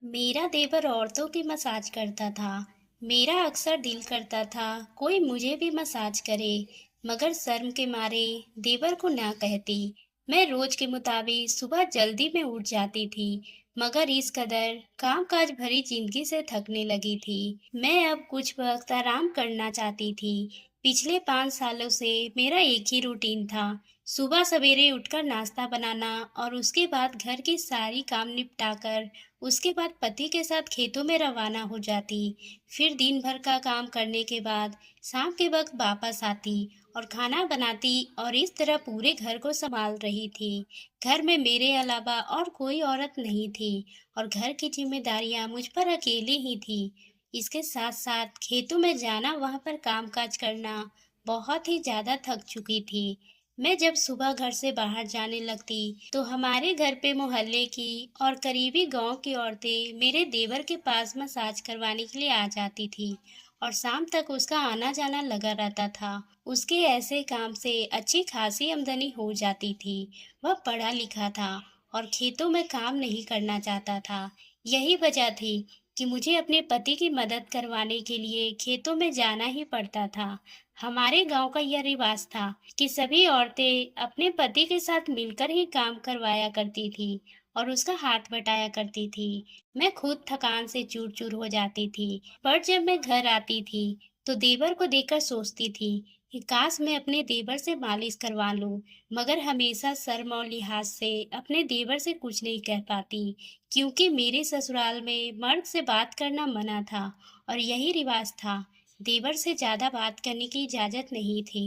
मेरा देवर औरतों की मसाज करता था। मेरा अक्सर दिल करता था कोई मुझे भी मसाज करे, मगर शर्म के मारे देवर को ना कहती। मैं रोज के मुताबिक सुबह जल्दी में उठ जाती थी, मगर इस कदर कामकाज भरी जिंदगी से थकने लगी थी। मैं अब कुछ वक्त आराम करना चाहती थी। पिछले 5 सालों से मेरा एक ही रूटीन था, सुबह सवेरे उठकर नाश्ता बनाना और उसके बाद घर की सारी काम निपटाकर उसके बाद पति के साथ खेतों में रवाना हो जाती। फिर दिन भर का काम करने के बाद शाम के वक्त वापस आती और खाना बनाती और इस तरह पूरे घर को संभाल रही थी। घर में मेरे अलावा और कोई औरत नहीं थी और घर की जिम्मेदारियां मुझ पर अकेले ही थी। इसके साथ साथ खेतों में जाना, वहां पर कामकाज करना, बहुत ही ज्यादा थक चुकी थी। मैं जब सुबह घर से बाहर जाने लगती तो हमारे घर पे मोहल्ले की और करीबी गांव की औरतें मेरे देवर के पास मसाज करवाने के लिए आ जाती थी और शाम तक उसका आना जाना लगा रहता था। उसके ऐसे काम से अच्छी खासी आमदनी हो जाती थी। वह पढ़ा लिखा था और खेतों में काम नहीं करना चाहता था। यही वजह थी कि मुझे अपने पति की मदद करवाने के लिए खेतों में जाना ही पड़ता था। हमारे गांव का यह रिवाज था कि सभी औरतें अपने पति के साथ मिलकर ही काम करवाया करती थी और उसका हाथ बटाया करती थी। मैं खुद थकान से चूर चूर हो जाती थी, पर जब मैं घर आती थी तो देवर को देखकर सोचती थी कि काश मैं अपने देवर से मालिश करवा लूं, मगर हमेशा शर्म और लिहाज से अपने देवर से कुछ नहीं कह पाती, क्योंकि मेरे ससुराल में मर्द से बात करना मना था और यही रिवाज था। देवर से ज्यादा बात करने की इजाजत नहीं थी।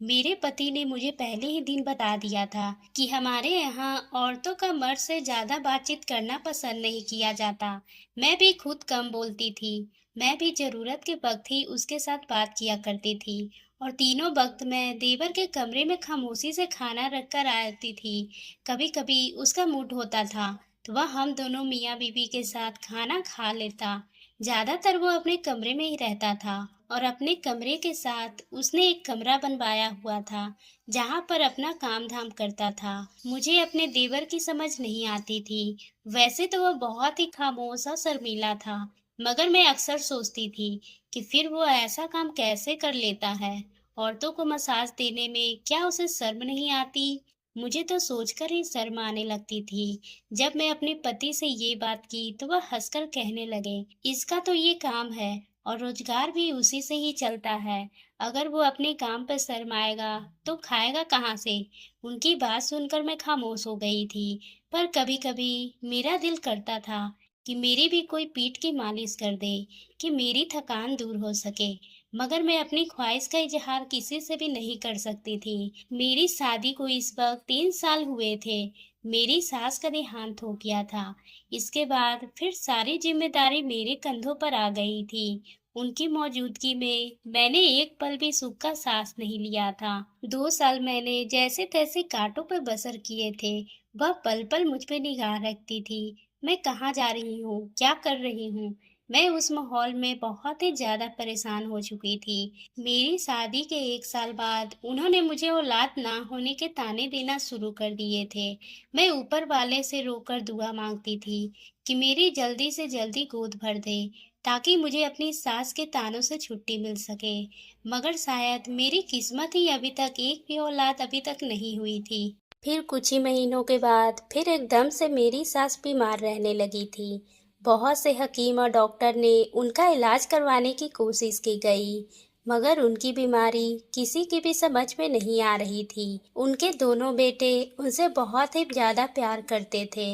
मेरे पति ने मुझे पहले ही दिन बता दिया था कि हमारे यहाँ औरतों का मर्द से ज्यादा बातचीत करना पसंद नहीं किया जाता। मैं भी खुद कम बोलती थी। मैं भी जरूरत के वक्त ही उसके साथ बात किया करती थी और तीनों वक्त मैं देवर के कमरे में खामोशी से खाना रख कर आती थी। कभी कभी उसका मूड होता था तो वह हम दोनों मियाँ बीवी के साथ खाना खा लेता। ज्यादातर वो अपने कमरे में ही रहता था और अपने कमरे के साथ उसने एक कमरा बनवाया हुआ था जहाँ पर अपना काम धाम करता था। मुझे अपने देवर की समझ नहीं आती थी। वैसे तो वह बहुत ही खामोश और शर्मीला था, मगर मैं अक्सर सोचती थी कि फिर वो ऐसा काम कैसे कर लेता है। औरतों को मसाज देने में क्या उसे शर्म नहीं आती? मुझे तो सोचकर ही शर्म आने लगती थी। जब मैं अपने पति से ये बात की तो वह हंसकर कहने लगे, इसका तो ये काम है और रोजगार भी उसी से ही चलता है। अगर वो अपने काम पर शर्माएगा तो खाएगा कहाँ से? उनकी बात सुनकर मैं खामोश हो गई थी। पर कभी कभी मेरा दिल करता था कि मेरी भी कोई पीठ की मालिश कर दे, कि मेरी थकान दूर हो सके, मगर मैं अपनी ख्वाहिश का इजहार किसी से भी नहीं कर सकती थी। मेरी शादी को इस वक्त 3 साल हुए थे। मेरी सास का देहांत हो गया था। इसके बाद फिर सारी जिम्मेदारी मेरे कंधों पर आ गई थी। उनकी मौजूदगी में मैंने एक पल भी सुख का सांस नहीं लिया था। 2 साल मैंने जैसे तैसे कांटों पर बसर किए थे। वह पल पल मुझ पे निगाह रखती थी। मैं कहाँ जा रही हूँ, क्या कर रही हूँ? मैं उस माहौल में बहुत ही ज्यादा परेशान हो चुकी थी। मेरी शादी के 1 साल बाद उन्होंने मुझे औलाद ना होने के ताने देना शुरू कर दिए थे। मैं ऊपर वाले से रोकर दुआ मांगती थी कि मेरी जल्दी से जल्दी गोद भर दे, ताकि मुझे अपनी सास के तानों से छुट्टी मिल सके। मगर शायद मेरी किस्मत ही अभी तक एक भी औलाद अभी तक नहीं हुई थी। फिर कुछ ही महीनों के बाद फिर एकदम से मेरी सास बीमार रहने लगी थी। बहुत से हकीम और डॉक्टर ने उनका इलाज करवाने की कोशिश की गई, मगर उनकी बीमारी किसी की भी समझ में नहीं आ रही थी। उनके दोनों बेटे उनसे बहुत ही ज्यादा प्यार करते थे।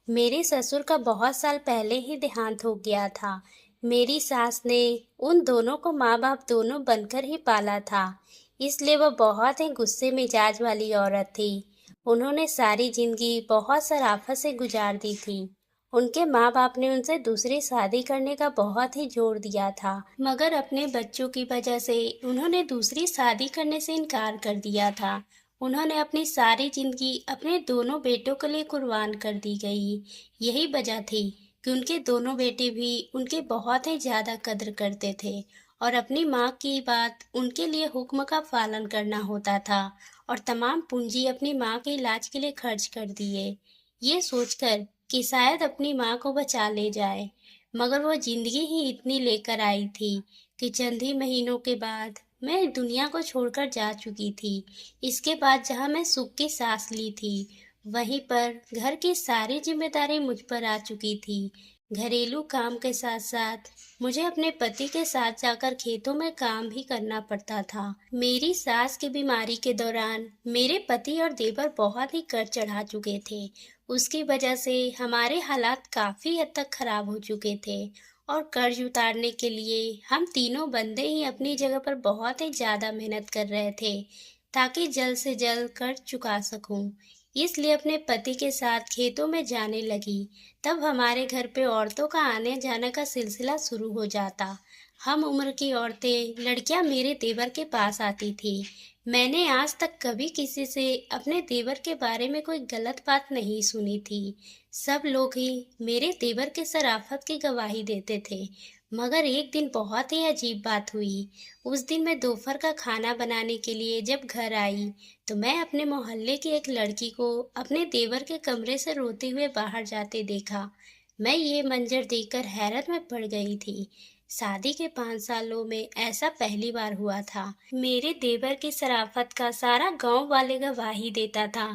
मेरे ससुर का बहुत साल पहले ही देहांत हो गया था। मेरी सास ने उन दोनों को माँ बाप दोनों बनकर ही पाला था, इसलिए वह बहुत ही गुस्से मिजाज वाली औरत थी। उन्होंने सारी जिंदगी बहुत शराफत से गुजार दी थी। उनके माँ बाप ने उनसे दूसरी शादी करने का बहुत ही जोर दिया था, मगर अपने बच्चों की वजह से उन्होंने दूसरी शादी करने से इनकार कर दिया था। उन्होंने अपनी सारी जिंदगी अपने दोनों बेटों के लिए कुर्बान कर दी गई। यही वजह थी कि उनके दोनों बेटे भी उनके बहुत ही ज्यादा कद्र करते थे और अपनी माँ की बात उनके लिए हुक्म का पालन करना होता था और तमाम पूंजी अपनी माँ के इलाज के लिए खर्च कर दिए। ये सोचकर कि शायद अपनी माँ को बचा ले जाए, मगर वो जिंदगी ही इतनी लेकर आई थी कि चंद ही महीनों के बाद मैं दुनिया को छोड़कर जा चुकी थी। इसके बाद जहाँ मैं सुख की सांस ली थी, वहीं पर घर की सारी जिम्मेदारी मुझ पर आ चुकी थी। घरेलू काम के साथ साथ मुझे अपने पति के साथ जाकर खेतों में काम भी करना पड़ता था। मेरी सास की बीमारी के दौरान मेरे पति और देवर बहुत ही कर्ज चढ़ा चुके थे। उसकी वजह से हमारे हालात काफी हद तक खराब हो चुके थे और कर्ज उतारने के लिए हम तीनों बंदे ही अपनी जगह पर बहुत ही ज्यादा मेहनत कर रहे थे ताकि जल्द से जल्द कर्ज चुका सकूं। इसलिए अपने पति के साथ खेतों में जाने लगी। तब हमारे घर पे औरतों का आने जाने का सिलसिला शुरू हो जाता। हम उम्र की औरतें लड़कियां मेरे देवर के पास आती थी। मैंने आज तक कभी किसी से अपने देवर के बारे में कोई गलत बात नहीं सुनी थी। सब लोग ही मेरे देवर के शराफत की गवाही देते थे। मगर एक दिन बहुत ही अजीब बात हुई। उस दिन मैं दोपहर का खाना बनाने के लिए जब घर आई, तो मैं अपने मोहल्ले की एक लड़की को अपने देवर के कमरे से रोते हुए बाहर जाते देखा। मैं ये मंजर देखकर हैरत में पड़ गई थी। शादी के 5 सालों में ऐसा पहली बार हुआ था। मेरे देवर की शराफत का सारा गांव वाले गवाही देता था,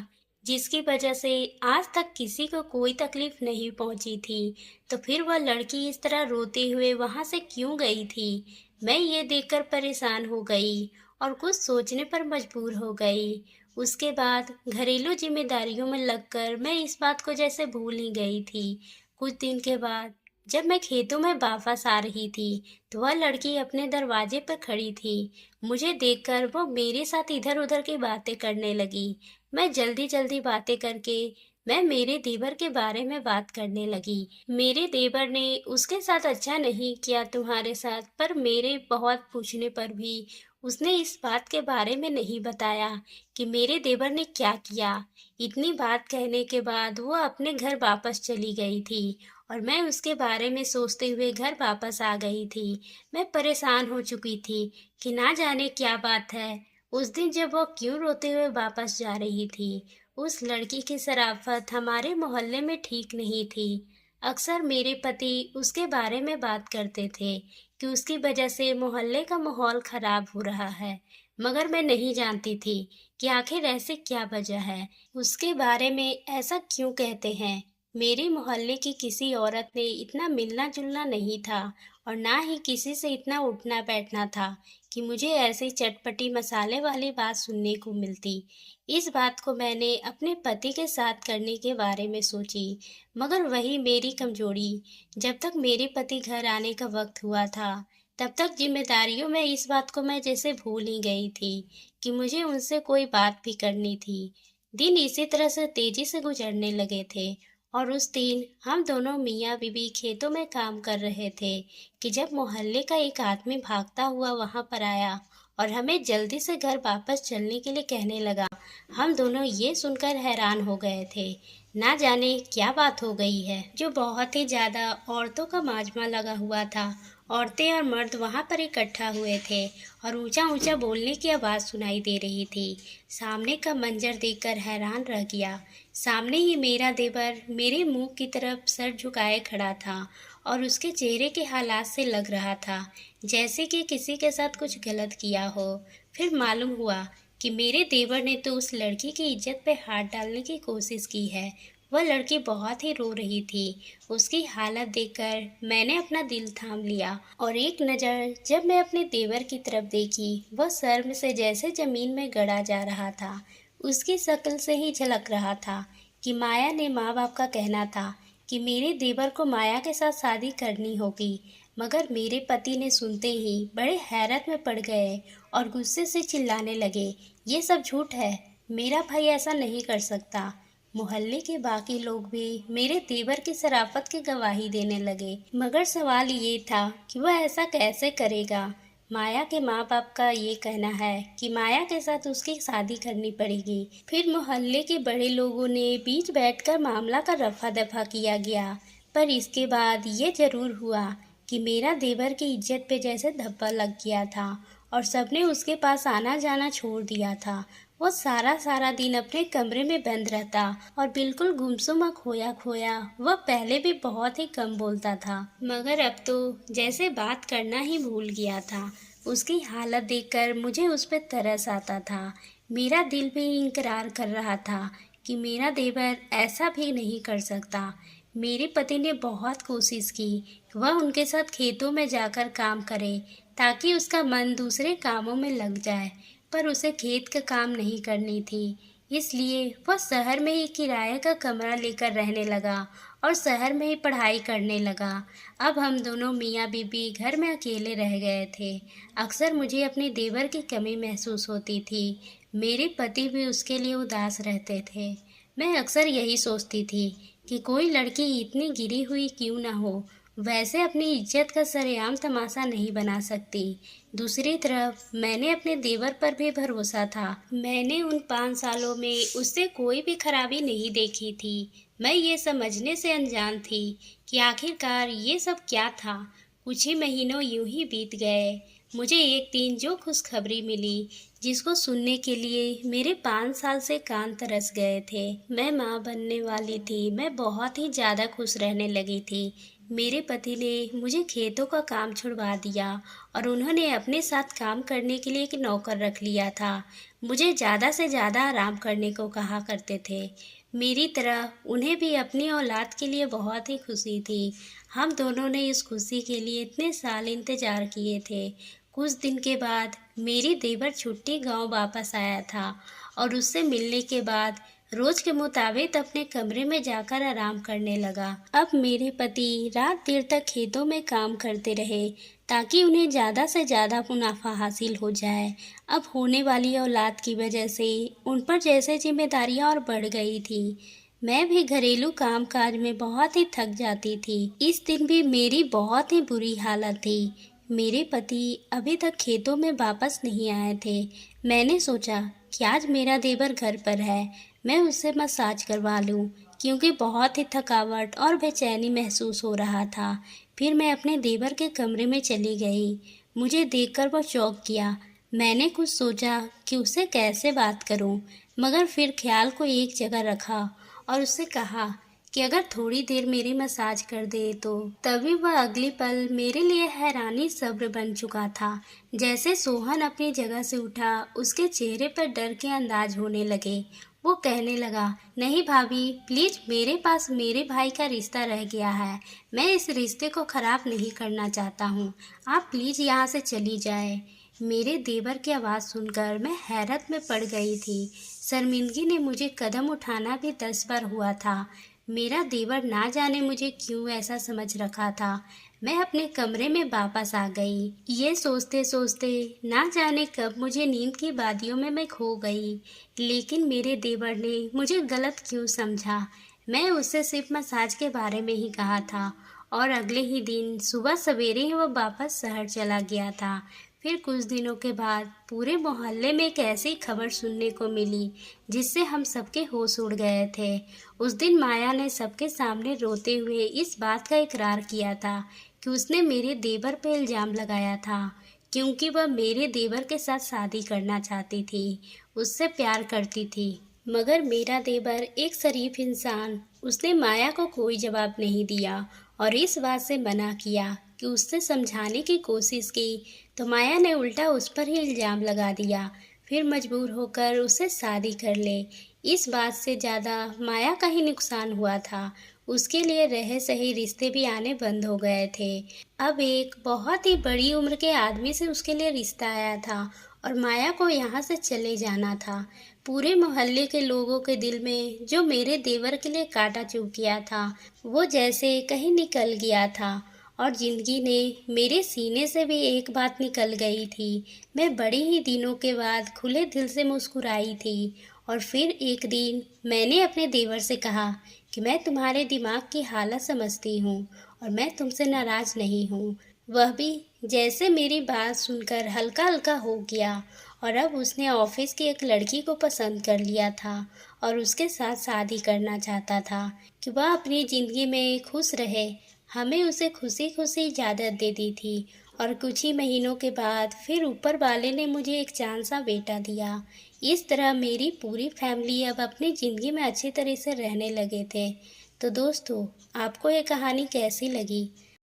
जिसकी वजह से आज तक किसी को कोई तकलीफ नहीं पहुंची थी। तो फिर वह लड़की इस तरह रोते हुए वहां से क्यों गई थी? मैं ये देखकर परेशान हो गई और कुछ सोचने पर मजबूर हो गई। उसके बाद घरेलू जिम्मेदारियों में लगकर मैं इस बात को जैसे भूल ही गई थी। कुछ दिन के बाद जब मैं खेतों में वापस आ रही थी, तो वह लड़की अपने दरवाजे पर खड़ी थी। मुझे देखकर वो मेरे साथ इधर उधर की बातें करने लगी। मैं जल्दी जल्दी बातें करके मैं मेरे देवर के बारे में बात करने लगी। मेरे देवर ने उसके साथ अच्छा नहीं किया तुम्हारे साथ, पर मेरे बहुत पूछने पर भी उसने इस बात के बारे में नहीं बताया कि मेरे देवर ने क्या किया। इतनी बात कहने के बाद वो अपने घर वापस चली गई थी और मैं उसके बारे में सोचते हुए घर वापस आ गई थी। मैं परेशान हो चुकी थी कि ना जाने क्या बात है। उस दिन जब वो क्यों रोते हुए वापस जा रही थी, उस लड़की की शराफत हमारे मोहल्ले में ठीक नहीं थी। अक्सर मेरे पति उसके बारे में बात करते थे कि उसकी वजह से मोहल्ले का माहौल खराब हो रहा है, मगर मैं नहीं जानती थी कि आखिर ऐसे क्या वजह है, उसके बारे में ऐसा क्यों कहते हैं। मेरे मोहल्ले की किसी औरत ने इतना मिलना जुलना नहीं था और ना ही किसी से इतना उठना बैठना था कि मुझे ऐसी चटपटी मसाले वाली बात सुनने को मिलती। इस बात को मैंने अपने पति के साथ करने के बारे में सोची, मगर वही मेरी कमजोरी। जब तक मेरे पति घर आने का वक्त हुआ था, तब तक जिम्मेदारियों में इस बात को मैं जैसे भूल ही गई थी कि मुझे उनसे कोई बात भी करनी थी। दिन इसी तरह से तेजी से गुजरने लगे थे और उस दिन हम दोनों मियाँ बीवी खेतों में काम कर रहे थे कि जब मोहल्ले का एक आदमी भागता हुआ वहां पर आया और हमें जल्दी से घर वापस चलने के लिए कहने लगा। हम दोनों ये सुनकर हैरान हो गए थे। ना जाने क्या बात हो गई है जो बहुत ही ज्यादा औरतों का माजमा लगा हुआ था। औरतें और मर्द वहां पर इकट्ठा हुए थे और ऊंचा ऊंचा बोलने की आवाज सुनाई दे रही थी। सामने का मंजर देखकर हैरान रह गया। सामने ही मेरा देवर मेरे मुंह की तरफ सर झुकाए खड़ा था और उसके चेहरे के हालात से लग रहा था जैसे कि किसी के साथ कुछ गलत किया हो। फिर मालूम हुआ कि मेरे देवर ने तो उस लड़की की इज्जत पे हाथ डालने की कोशिश की है। वह लड़की बहुत ही रो रही थी। उसकी हालत देखकर मैंने अपना दिल थाम लिया और एक नज़र जब मैं अपने देवर की तरफ देखी, वह शर्म से जैसे जमीन में गड़ा जा रहा था। उसकी शक्ल से ही झलक रहा था कि माया ने माँ बाप का कहना था कि मेरे देवर को माया के साथ शादी करनी होगी। मगर मेरे पति ने सुनते ही बड़े हैरत में पड़ गए और गुस्से से चिल्लाने लगे, ये सब झूठ है, मेरा भाई ऐसा नहीं कर सकता। मोहल्ले के बाकी लोग भी मेरे देवर की शराफत की गवाही देने लगे, मगर सवाल ये था कि वह ऐसा कैसे करेगा। माया के माँ बाप का ये कहना है कि माया के साथ उसकी शादी करनी पड़ेगी। फिर मोहल्ले के बड़े लोगों ने बीच बैठकर मामला का रफा दफा किया गया, पर इसके बाद ये जरूर हुआ कि मेरा देवर की इज्जत पे जैसे धब्बा लग गया था और सबने उसके पास आना जाना छोड़ दिया था। वो सारा सारा दिन अपने कमरे में बंद रहता और बिल्कुल गुमसुम खोया खोया। वह पहले भी बहुत ही कम बोलता था, मगर अब तो जैसे बात करना ही भूल गया था। उसकी हालत देखकर मुझे उस पर तरस आता था। मेरा दिल भी इकरार कर रहा था कि मेरा देवर ऐसा भी नहीं कर सकता। मेरे पति ने बहुत कोशिश की कि वह उनके साथ खेतों में जाकर काम करे ताकि उसका मन दूसरे कामों में लग जाए, पर उसे खेत का काम नहीं करनी थी। इसलिए वह शहर में ही किराए का कमरा लेकर रहने लगा और शहर में ही पढ़ाई करने लगा। अब हम दोनों मियाँ बीबी घर में अकेले रह गए थे। अक्सर मुझे अपने देवर की कमी महसूस होती थी। मेरे पति भी उसके लिए उदास रहते थे। मैं अक्सर यही सोचती थी कि कोई लड़की इतनी गिरी हुई क्यों ना हो, वैसे अपनी इज्जत का सरेआम तमाशा नहीं बना सकती। दूसरी तरफ मैंने अपने देवर पर भी भरोसा था। मैंने उन 5 सालों में उससे कोई भी खराबी नहीं देखी थी। मैं ये समझने से अनजान थी कि आखिरकार ये सब क्या था। कुछ ही महीनों यूं ही बीत गए। मुझे एक दिन जो खुशखबरी मिली, जिसको सुनने के लिए मेरे 5 साल से कान तरस गए थे। मैं माँ बनने वाली थी। मैं बहुत ही ज़्यादा खुश रहने लगी थी। मेरे पति ने मुझे खेतों का काम छुड़वा दिया और उन्होंने अपने साथ काम करने के लिए एक नौकर रख लिया था। मुझे ज़्यादा से ज़्यादा आराम करने को कहा करते थे। मेरी तरह उन्हें भी अपनी औलाद के लिए बहुत ही खुशी थी। हम दोनों ने इस खुशी के लिए इतने साल इंतज़ार किए थे। कुछ दिन के बाद मेरी देवर छुट्टी गांव वापस आया था और उससे मिलने के बाद रोज के मुताबिक अपने कमरे में जाकर आराम करने लगा। अब मेरे पति रात देर तक खेतों में काम करते रहे ताकि उन्हें ज़्यादा से ज़्यादा मुनाफा हासिल हो जाए। अब होने वाली औलाद की वजह से उन पर जैसे जिम्मेदारियां और बढ़ गई थी। मैं भी घरेलू कामकाज में बहुत ही थक जाती थी। इस दिन भी मेरी बहुत ही बुरी हालत थी। मेरे पति अभी तक खेतों में वापस नहीं आए थे। मैंने सोचा कि आज मेरा देवर घर पर है, मैं उससे मसाज करवा लूं, क्योंकि बहुत ही थकावट और बेचैनी महसूस हो रहा था। फिर मैं अपने देवर के कमरे में चली गई। मुझे देखकर वो चौंक गया। मैंने कुछ सोचा कि उससे कैसे बात करूं, मगर फिर ख्याल को एक जगह रखा और उससे कहा कि अगर थोड़ी देर मेरी मसाज कर दे तो। तभी वह अगली पल मेरे लिए हैरानी सब्र बन चुका था। जैसे सोहन अपनी जगह से उठा, उसके चेहरे पर डर के अंदाज होने लगे। वो कहने लगा, नहीं भाभी, प्लीज, मेरे पास मेरे भाई का रिश्ता रह गया है। मैं इस रिश्ते को खराब नहीं करना चाहता हूँ। आप प्लीज यहाँ से चली जाए। मेरे देवर की आवाज़ सुनकर मैं हैरत में पड़ गई थी। शर्मिंदगी ने मुझे कदम उठाना भी 10 बार हुआ था। मेरा देवर ना जाने मुझे क्यों ऐसा समझ रखा था। मैं अपने कमरे में वापस आ गई। ये सोचते सोचते ना जाने कब मुझे नींद की वादियों में मैं खो गई। लेकिन मेरे देवर ने मुझे गलत क्यों समझा। मैं उससे सिर्फ मसाज के बारे में ही कहा था और अगले ही दिन सुबह सवेरे ही वह वापस शहर चला गया था। फिर कुछ दिनों के बाद पूरे मोहल्ले में एक ऐसी खबर सुनने को मिली जिससे हम सबके होश उड़ गए थे। उस दिन माया ने सबके सामने रोते हुए इस बात का इकरार किया था कि उसने मेरे देवर पर इल्ज़ाम लगाया था, क्योंकि वह मेरे देवर के साथ शादी करना चाहती थी, उससे प्यार करती थी। मगर मेरा देवर एक शरीफ इंसान, उसने माया को कोई जवाब नहीं दिया और इस बात से मना किया कि उससे समझाने की कोशिश की तो माया ने उल्टा उस पर ही इल्ज़ाम लगा दिया। फिर मजबूर होकर उससे शादी कर ले। इस बात से ज़्यादा माया का ही नुकसान हुआ था। उसके लिए रहे सही रिश्ते भी आने बंद हो गए थे। अब एक बहुत ही बड़ी उम्र के आदमी से उसके लिए रिश्ता आया था और माया को यहाँ से चले जाना था। पूरे मोहल्ले के लोगों के दिल में जो मेरे देवर के लिए कांटा चुभ गया था, वो जैसे कहीं निकल गया था और जिंदगी ने मेरे सीने से भी एक बात निकल गई थी। मैं बड़े ही दिनों के बाद खुले दिल से मुस्कुराई थी और फिर एक दिन मैंने अपने देवर से कहा कि मैं तुम्हारे दिमाग की हालत समझती हूँ और मैं तुमसे नाराज नहीं हूँ। वह भी जैसे मेरी बात सुनकर हल्का हल्का हो गया और अब उसने ऑफिस की एक लड़की को पसंद कर लिया था और उसके साथ शादी करना चाहता था कि वह अपनी ज़िंदगी में खुश रहे। हमें उसे खुशी खुशी इजाज़त दे दी थी और कुछ ही महीनों के बाद फिर ऊपर वाले ने मुझे एक चांद सा बेटा दिया। इस तरह मेरी पूरी फैमिली अब अपनी ज़िंदगी में अच्छी तरह से रहने लगे थे। तो दोस्तों, आपको ये कहानी कैसी लगी?